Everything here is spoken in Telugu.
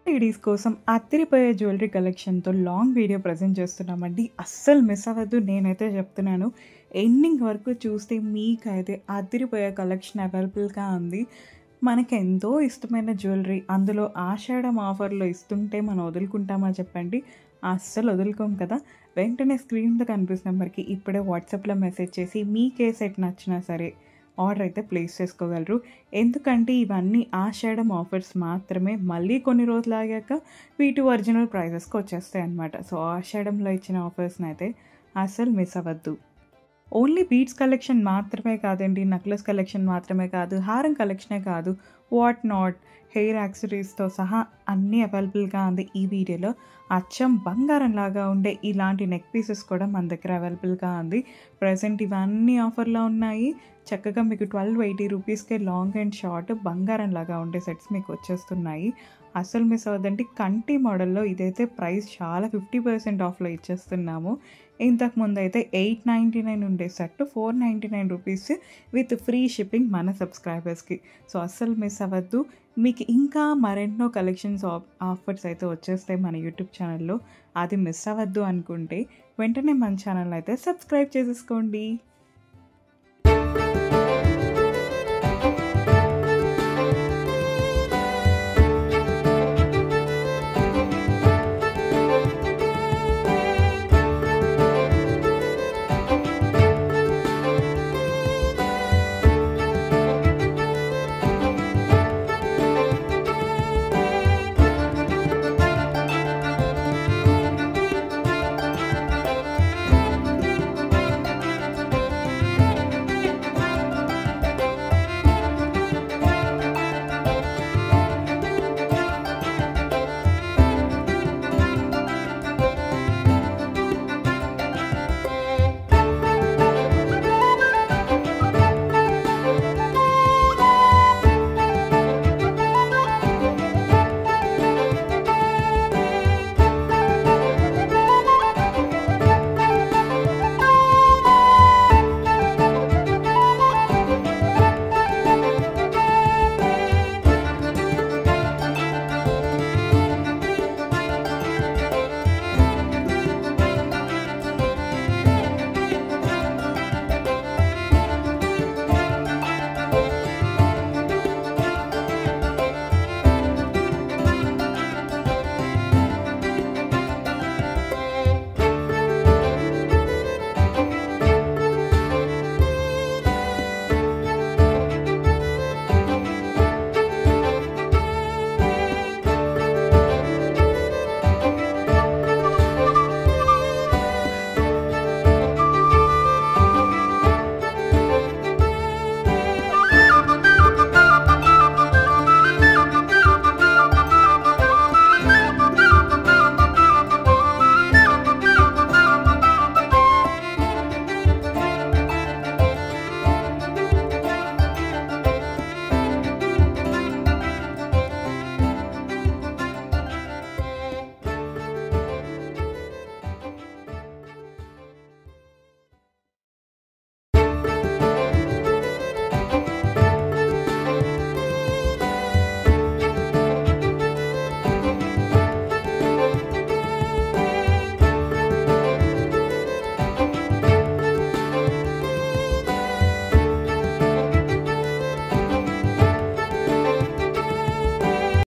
లేడీస్ కోసం అదిరిపోయే జ్యువెలరీ కలెక్షన్‌తో లాంగ్ వీడియో ప్రెజెంట్ చేస్తున్నామండి. అస్సలు మిస్ అవ్వద్దు. నేనైతే చెప్తున్నాను. ఎండింగ్ వరకు చూస్తే మీకైతే అదిరిపోయే కలెక్షన్ అవైలబుల్‌గా ఉంది. మనకెంతో ఇష్టమైన జ్యువెలరీ అందులో ఆషాఢం ఆఫర్‌లో ఇస్తుంటే మనం వదులుకుంటామా చెప్పండి? అస్సలు వదులుకోము కదా! వెంటనే స్క్రీన్ మీద కనిపిస్తున్న నెంబర్‌కి ఇప్పుడే వాట్సాప్‌లో మెసేజ్ చేసి మీకే సెట్ నచ్చినా సరే ఆర్డర్ అయితే ప్లేస్ చేసుకోగలరు. ఎందుకంటే ఇవన్నీ ఆషాఢం ఆఫర్స్ మాత్రమే. మళ్ళీ కొన్ని రోజులు ఆగాక వీటి ఒరిజినల్ ప్రైజెస్‌కి వచ్చేస్తాయన్నమాట. సో, ఆషాఢంలో ఇచ్చిన ఆఫర్స్‌నైతే అస్సలు మిస్ అవ్వద్దు. ఓన్లీ బీడ్స్ కలెక్షన్ మాత్రమే కాదండి. నెక్లెస్ కలెక్షన్ మాత్రమే కాదు. హారం కలెక్షనే కాదు. వాట్ నాట్ హెయిర్ యాక్సెసరీస్‌తో సహా అన్నీ అవైలబుల్‌గా ఉంది ఈ వీడియోలో. అచ్చం బంగారంలాగా ఉండే ఇలాంటి నెక్ పీసెస్ కూడా మన దగ్గర అవైలబుల్‌గా ఉంది. ప్రెజెంట్ ఇవన్నీ ఆఫర్‌లో ఉన్నాయి. చక్కగా మీకు 1280 రూపీస్‌కే లాంగ్ అండ్ షార్ట్ బంగారంలాగా ఉండే సెట్స్ మీకు వచ్చేస్తున్నాయి. అస్సలు మిస్ అవ్వద్దండి. కంటి మోడల్‌లో ఇదైతే ప్రైస్ చాలా 50% ఆఫ్‌లో ఇచ్చేస్తున్నాము. ఇంతకుముందైతే 899 ఉండే set 499 rupees with free shipping మన సబ్స్క్రైబర్స్‌కి. సో, అస్సలు మిస్ అవ్వద్దు. మీకు ఇంకా మరెన్నో కలెక్షన్స్ ఆఫర్స్ అయితే వచ్చేస్తాయి మన యూట్యూబ్ ఛానల్‌లో. అది మిస్ అవ్వద్దు అనుకుంటే వెంటనే మన ఛానల్ అయితే సబ్స్క్రైబ్ చేసేసుకోండి.